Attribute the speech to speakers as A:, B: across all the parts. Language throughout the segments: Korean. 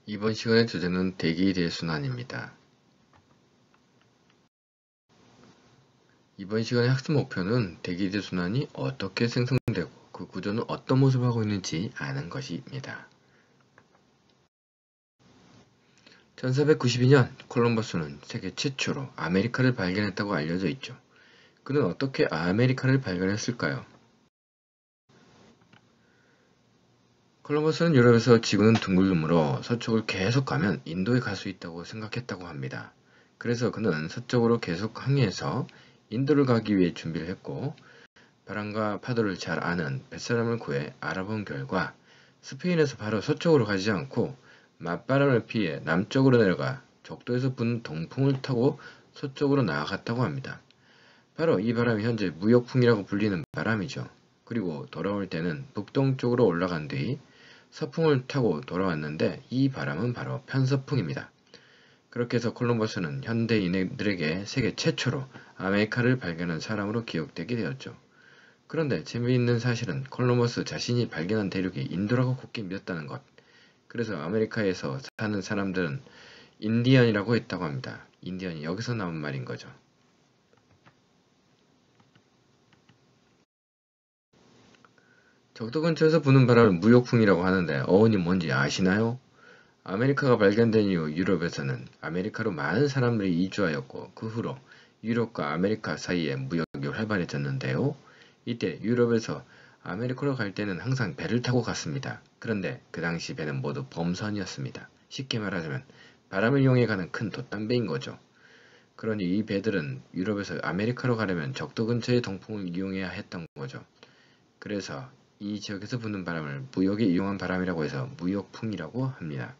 A: 이번 시간의 주제는 대기에 대해 순환입니다. 이번 시간의 학습 목표는 대기에 대해 순환이 어떻게 생성되고 그 구조는 어떤 모습을 하고 있는지 아는 것입니다. 1492년 콜럼버스는 세계 최초로 아메리카를 발견했다고 알려져 있죠. 그는 어떻게 아메리카를 발견했을까요? 콜럼버스는 유럽에서 지구는 둥글므로 서쪽을 계속 가면 인도에 갈 수 있다고 생각했다고 합니다. 그래서 그는 서쪽으로 계속 항해해서 인도를 가기 위해 준비를 했고 바람과 파도를 잘 아는 뱃사람을 구해 알아본 결과 스페인에서 바로 서쪽으로 가지 않고 맞바람을 피해 남쪽으로 내려가 적도에서 부는 동풍을 타고 서쪽으로 나아갔다고 합니다. 바로 이 바람이 현재 무역풍이라고 불리는 바람이죠. 그리고 돌아올 때는 북동쪽으로 올라간 뒤 서풍을 타고 돌아왔는데 이 바람은 바로 편서풍입니다. 그렇게 해서 콜럼버스는 현대인들에게 세계 최초로 아메리카를 발견한 사람으로 기억되게 되었죠. 그런데 재미있는 사실은 콜럼버스 자신이 발견한 대륙이 인도라고 굳게 믿었다는 것. 그래서 아메리카에서 사는 사람들은 인디언이라고 했다고 합니다. 인디언이 여기서 나온 말인 거죠. 적도 근처에서 부는 바람을 무역풍이라고 하는데 어원이 뭔지 아시나요? 아메리카가 발견된 이후 유럽에서는 아메리카로 많은 사람들이 이주하였고 그 후로 유럽과 아메리카 사이에 무역이 활발해졌는데요. 이때 유럽에서 아메리카로 갈 때는 항상 배를 타고 갔습니다. 그런데 그 당시 배는 모두 범선이었습니다. 쉽게 말하자면 바람을 이용해 가는 큰 돛담배인 거죠. 그러니 이 배들은 유럽에서 아메리카로 가려면 적도 근처의 동풍을 이용해야 했던 거죠. 그래서 이 지역에서 부는 바람을 무역에 이용한 바람이라고 해서 무역풍이라고 합니다.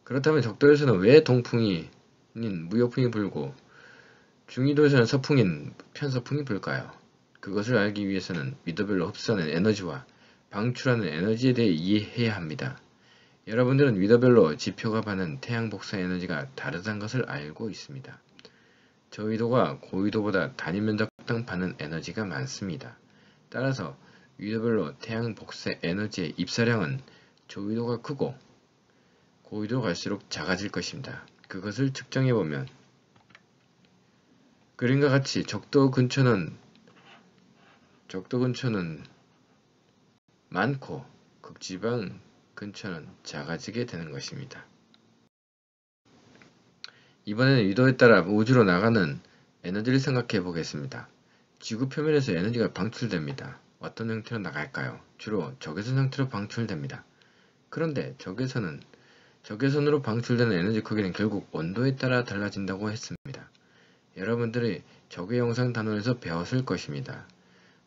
A: 그렇다면 적도에서는 왜 동풍인 무역풍이 불고 중위도에서는 서풍인 편서풍이 불까요? 그것을 알기 위해서는 위도별로 흡수하는 에너지와 방출하는 에너지에 대해 이해해야 합니다. 여러분들은 위도별로 지표가 받는 태양 복사 에너지가 다르다는 것을 알고 있습니다. 저위도가 고위도보다 단위 면적당 받는 에너지가 많습니다. 따라서 위도별로 태양 복사 에너지의 입사량은 저위도가 크고 고위도로 갈수록 작아질 것입니다. 그것을 측정해보면 그림과 같이 적도 근처는 많고 극지방 근처는 작아지게 되는 것입니다. 이번에는 위도에 따라 우주로 나가는 에너지를 생각해 보겠습니다. 지구 표면에서 에너지가 방출됩니다. 어떤 형태로 나갈까요? 주로 적외선 형태로 방출됩니다. 그런데 적외선으로 방출되는 에너지 크기는 결국 온도에 따라 달라진다고 했습니다. 여러분들이 적외 영상 단원에서 배웠을 것입니다.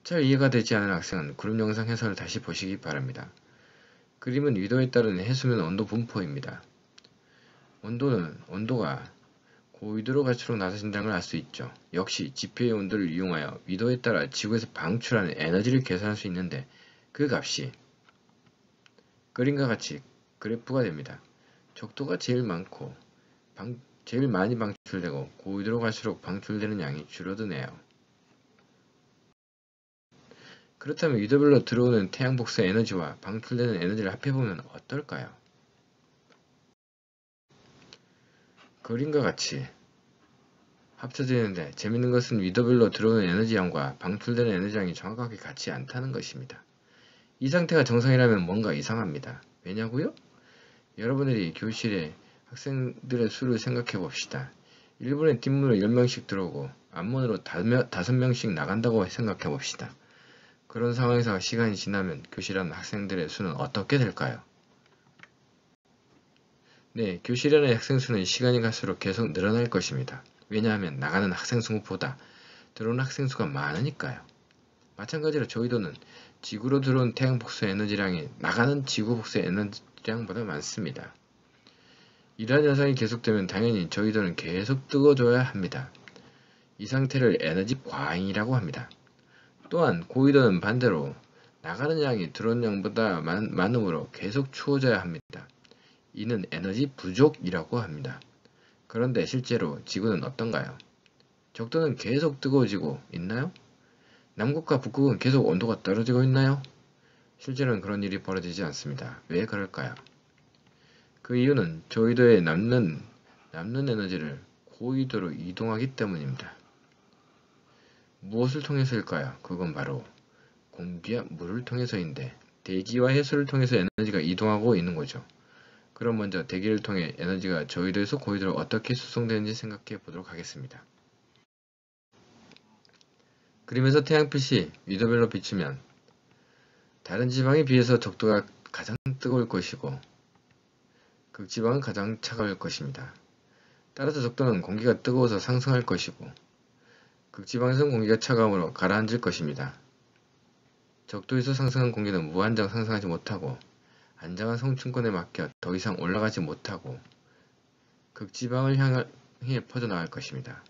A: 잘 이해가 되지 않은 학생은 그룹 영상 해설을 다시 보시기 바랍니다. 그림은 위도에 따른 해수면 온도 분포입니다. 온도가 고위도로 갈수록 낮아진다는 걸 알 수 있죠. 역시 지표의 온도를 이용하여 위도에 따라 지구에서 방출하는 에너지를 계산할 수 있는데 그 값이 그림과 같이 그래프가 됩니다. 적도가 제일 많이 방출되고 고위도로 갈수록 방출되는 양이 줄어드네요. 그렇다면 위도별로 들어오는 태양 복사 에너지와 방출되는 에너지를 합해보면 어떨까요? 그림과 같이 합쳐지는데 재밌는 것은 위도별로 들어오는 에너지 양과 방출되는 에너지 양이 정확하게 같지 않다는 것입니다. 이 상태가 정상이라면 뭔가 이상합니다. 왜냐고요? 여러분들이 교실에 학생들의 수를 생각해 봅시다. 1분에 뒷문으로 10명씩 들어오고 앞문으로 5명씩 나간다고 생각해 봅시다. 그런 상황에서 시간이 지나면 교실 안 학생들의 수는 어떻게 될까요? 네, 교실 안의 학생 수는 시간이 갈수록 계속 늘어날 것입니다. 왜냐하면 나가는 학생 수보다 들어오는 학생 수가 많으니까요. 마찬가지로 저희도는 지구로 들어온 태양 복수 에너지량이 나가는 지구 복수 에너지량보다 많습니다. 이러한 현상이 계속되면 당연히 저희도는 계속 뜨거워져야 합니다. 이 상태를 에너지 과잉이라고 합니다. 또한 고위도는 반대로 나가는 양이 들어온 양보다 많으므로 계속 추워져야 합니다. 이는 에너지 부족이라고 합니다. 그런데 실제로 지구는 어떤가요? 적도는 계속 뜨거워지고 있나요? 남극과 북극은 계속 온도가 떨어지고 있나요? 실제로는 그런 일이 벌어지지 않습니다. 왜 그럴까요? 그 이유는 저위도에 남는 에너지를 고위도로 이동하기 때문입니다. 무엇을 통해서일까요? 그건 바로 공기와 물을 통해서인데 대기와 해수를 통해서 에너지가 이동하고 있는 거죠. 그럼 먼저 대기를 통해 에너지가 저위도에서 고위도로 어떻게 수송되는지 생각해 보도록 하겠습니다. 그림에서 태양빛이 위도별로 비추면 다른 지방에 비해서 적도가 가장 뜨거울 것이고 극지방은 가장 차가울 것입니다. 따라서 적도는 공기가 뜨거워서 상승할 것이고 극지방에서는 공기가 차가움으로 가라앉을 것입니다. 적도에서 상승한 공기는 무한정 상승하지 못하고 안정한 성층권에 막혀 더 이상 올라가지 못하고 극지방을 향해 퍼져나갈 것입니다.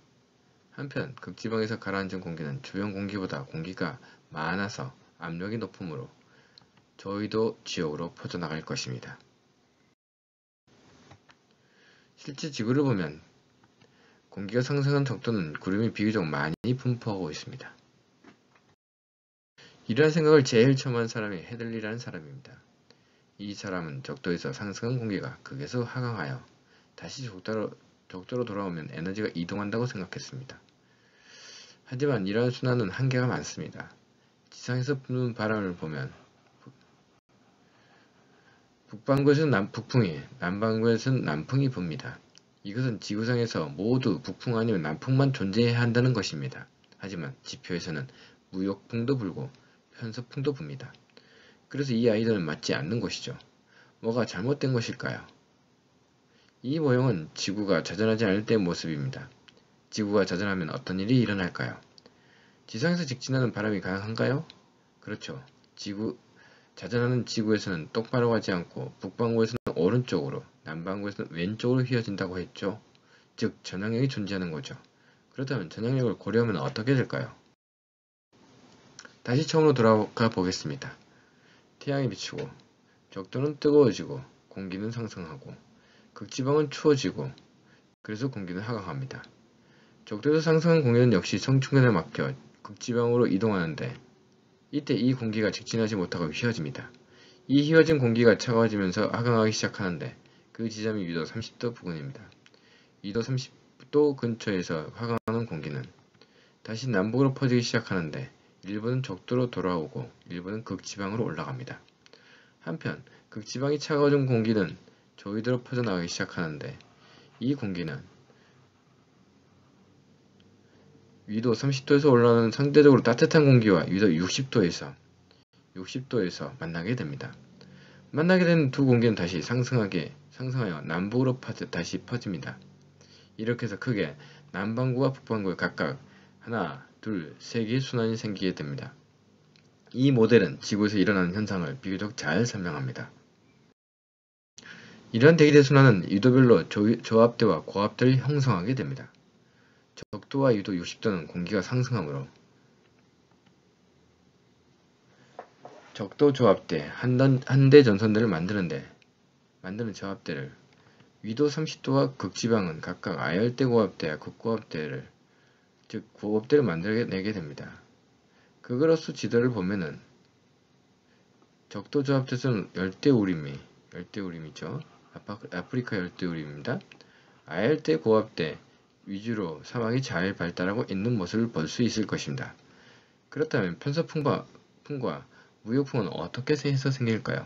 A: 한편 극지방에서 가라앉은 공기는 주변 공기보다 공기가 많아서 압력이 높으므로 저위도 지역으로 퍼져나갈 것입니다. 실제 지구를 보면 공기가 상승한 적도는 구름이 비교적 많이 분포하고 있습니다. 이러한 생각을 제일 처음 한 사람이 헤들리라는 사람입니다. 이 사람은 적도에서 상승한 공기가 극에서 하강하여 다시 적도로 돌아오면 에너지가 이동한다고 생각했습니다. 하지만 이러한 순환은 한계가 많습니다. 지상에서 부는 바람을 보면 북반구에서는 북풍이, 남반구에서는 남풍이 붑니다. 이것은 지구상에서 모두 북풍 아니면 남풍만 존재해야 한다는 것입니다. 하지만 지표에서는 무역풍도 불고 편서풍도 붑니다. 그래서 이 아이들은 맞지 않는 것이죠. 뭐가 잘못된 것일까요? 이 모형은 지구가 자전하지 않을 때의 모습입니다. 지구가 자전하면 어떤 일이 일어날까요? 지상에서 직진하는 바람이 가능한가요? 그렇죠. 자전하는 지구에서는 똑바로 가지 않고 북반구에서는 오른쪽으로, 남반구에서는 왼쪽으로 휘어진다고 했죠. 즉 전향력이 존재하는 거죠. 그렇다면 전향력을 고려하면 어떻게 될까요? 다시 처음으로 돌아가 보겠습니다. 태양이 비추고 적도는 뜨거워지고 공기는 상승하고 극지방은 추워지고 그래서 공기는 하강합니다. 적도에서 상승한 공기는 역시 성층권에 막혀 극지방으로 이동하는데 이때 이 공기가 직진하지 못하고 휘어집니다. 이 휘어진 공기가 차가워지면서 하강하기 시작하는데 그 지점이 위도 30도 부근입니다. 위도 30도 근처에서 하강하는 공기는 다시 남북으로 퍼지기 시작하는데 일부는 적도로 돌아오고 일부는 극지방으로 올라갑니다. 한편 극지방이 차가워진 공기는 저위도로 퍼져나가기 시작하는데 이 공기는 위도 30도에서 올라오는 상대적으로 따뜻한 공기와 위도 60도에서 만나게 됩니다. 만나게 된 두 공기는 다시 상승하여 남북으로 다시 퍼집니다. 이렇게 해서 크게 남반구와 북반구에 각각 하나, 둘, 세 개의 순환이 생기게 됩니다. 이 모델은 지구에서 일어나는 현상을 비교적 잘 설명합니다. 이러한 대기대 순환은 유도별로 저압대와 고압대를 형성하게 됩니다. 적도와 유도 60도는 공기가 상승하므로 적도 조합대 한대 전선들을 만드는 저압대를 위도 30도와 극지방은 각각 아열대 고압대와 극고압대를 즉 고압대를 만들어내게 됩니다. 그거로서 지도를 보면은 적도 조합대에서는 열대우림이죠. 아프리카 열대우림입니다. 아열대 고압대 위주로 사막이 잘 발달하고 있는 모습을 볼 수 있을 것입니다. 그렇다면 편서풍과 무역풍은 어떻게 해서 생길까요?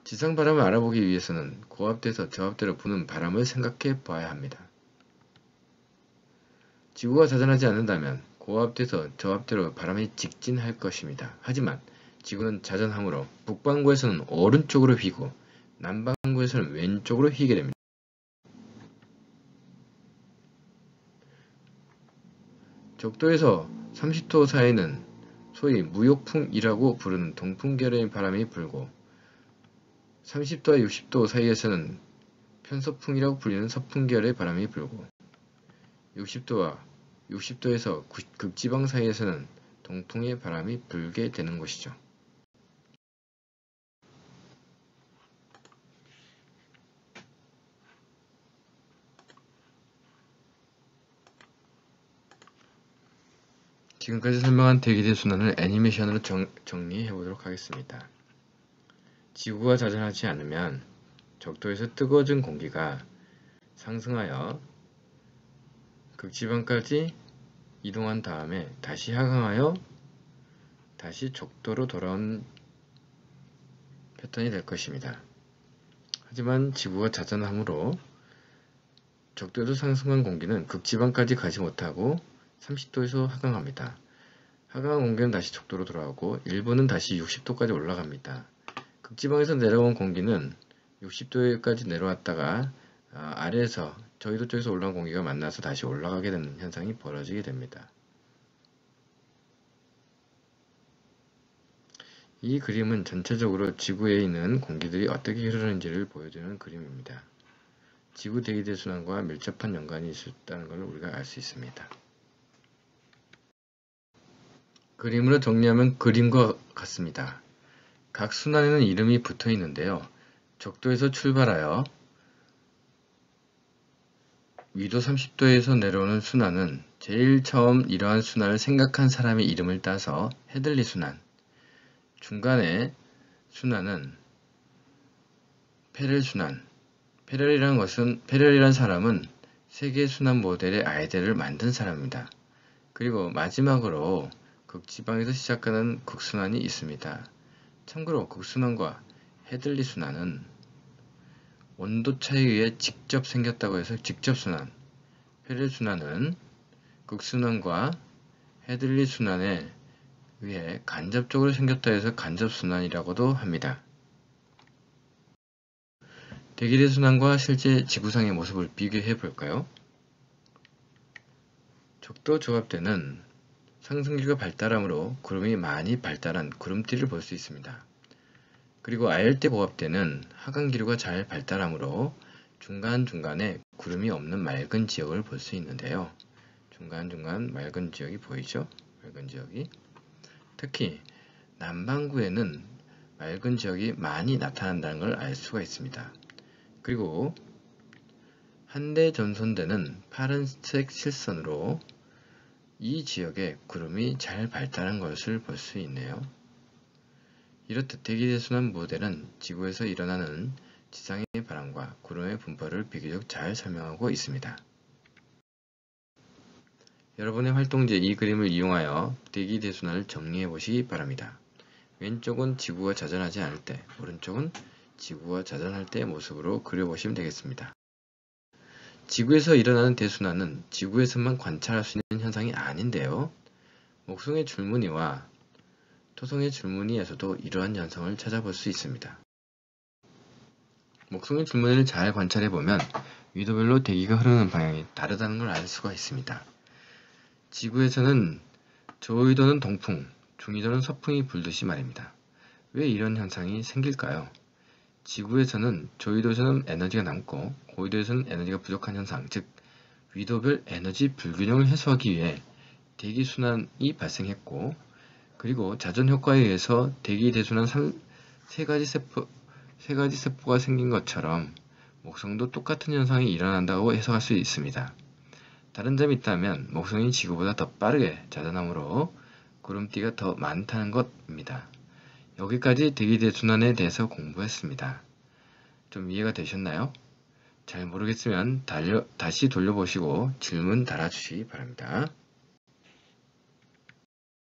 A: 지상 바람을 알아보기 위해서는 고압대에서 저압대로 부는 바람을 생각해 봐야 합니다. 지구가 자전하지 않는다면 고압대에서 저압대로 바람이 직진할 것입니다. 하지만 지구는 자전하므로 북반구에서는 오른쪽으로 휘고 남반구에서는 왼쪽으로 휘게 됩니다. 적도에서 30도 사이에는 소위 무역풍이라고 부르는 동풍계열의 바람이 불고 30도와 60도 사이에서는 편서풍이라고 불리는 서풍계열의 바람이 불고 60도에서 극지방 사이에서는 동풍의 바람이 불게 되는 것이죠. 지금까지 설명한 대기대순환을 애니메이션으로 정리해 보도록 하겠습니다. 지구가 자전하지 않으면 적도에서 뜨거워진 공기가 상승하여 극지방까지 이동한 다음에 다시 하강하여 다시 적도로 돌아온 패턴이 될 것입니다. 하지만 지구가 자전함으로 적도에서 상승한 공기는 극지방까지 가지 못하고 30도에서 하강합니다. 하강한 공기는 다시 적도로 돌아오고 일부는 다시 60도까지 올라갑니다. 극지방에서 내려온 공기는 60도까지 내려왔다가 아래에서 저희도 쪽에서 올라온 공기가 만나서 다시 올라가게 되는 현상이 벌어지게 됩니다. 이 그림은 전체적으로 지구에 있는 공기들이 어떻게 흐르는지를 보여주는 그림입니다. 지구 대기대순환과 밀접한 연관이 있다는 것을 우리가 알 수 있습니다. 그림으로 정리하면 그림과 같습니다. 각 순환에는 이름이 붙어 있는데요. 적도에서 출발하여 위도 30도에서 내려오는 순환은 제일 처음 이러한 순환을 생각한 사람의 이름을 따서 헤들리 순환, 중간에 순환은 페렐 순환, 페렐이란 사람은 세계 순환 모델의 아이디어를 만든 사람입니다. 그리고 마지막으로 극지방에서 시작하는 극순환이 있습니다. 참고로 극순환과 헤들리 순환은 온도 차이에 의해 직접 생겼다고 해서 직접순환, 페렐 순환은 극순환과 헤들리 순환에 의해 간접적으로 생겼다 해서 간접순환이라고도 합니다. 대기대순환과 실제 지구상의 모습을 비교해 볼까요? 적도 조합 때는 상승기가 발달하므로 구름이 많이 발달한 구름띠를 볼 수 있습니다. 그리고 아열대 고압 때는 하강기류가 잘 발달하므로 중간중간에 구름이 없는 맑은 지역을 볼 수 있는데요. 중간중간 맑은 지역이 보이죠? 맑은 지역이. 특히 남반구에는 맑은 지역이 많이 나타난다는 걸 알 수가 있습니다. 그리고 한대 전손대는 파란색 실선으로 이 지역에 구름이 잘 발달한 것을 볼 수 있네요. 이렇듯 대기대순환 모델은 지구에서 일어나는 지상의 바람과 구름의 분포를 비교적 잘 설명하고 있습니다. 여러분의 활동지에 이 그림을 이용하여 대기대순환을 정리해 보시기 바랍니다. 왼쪽은 지구가 자전하지 않을 때, 오른쪽은 지구가 자전할 때의 모습으로 그려보시면 되겠습니다. 지구에서 일어나는 대순환은 지구에서만 관찰할 수 있는 현상이 아닌데요. 목성의 줄무늬와 토성의 줄무늬에서도 이러한 현상을 찾아볼 수 있습니다. 목성의 줄무늬를 잘 관찰해보면 위도별로 대기가 흐르는 방향이 다르다는 걸 알 수가 있습니다. 지구에서는 저위도는 동풍, 중위도는 서풍이 불듯이 말입니다. 왜 이런 현상이 생길까요? 지구에서는 저위도에서는 에너지가 남고 고위도에서는 에너지가 부족한 현상, 즉 위도별 에너지 불균형을 해소하기 위해 대기순환이 발생했고, 그리고 자전효과에 의해서 대기대순환 세 가지 세포가 생긴 것처럼 목성도 똑같은 현상이 일어난다고 해석할 수 있습니다. 다른 점이 있다면 목성이 지구보다 더 빠르게 자전함으로 구름띠가 더 많다는 것입니다. 여기까지 대기대순환에 대해서 공부했습니다. 좀 이해가 되셨나요? 잘 모르겠으면 다시 돌려보시고 질문 달아주시기 바랍니다.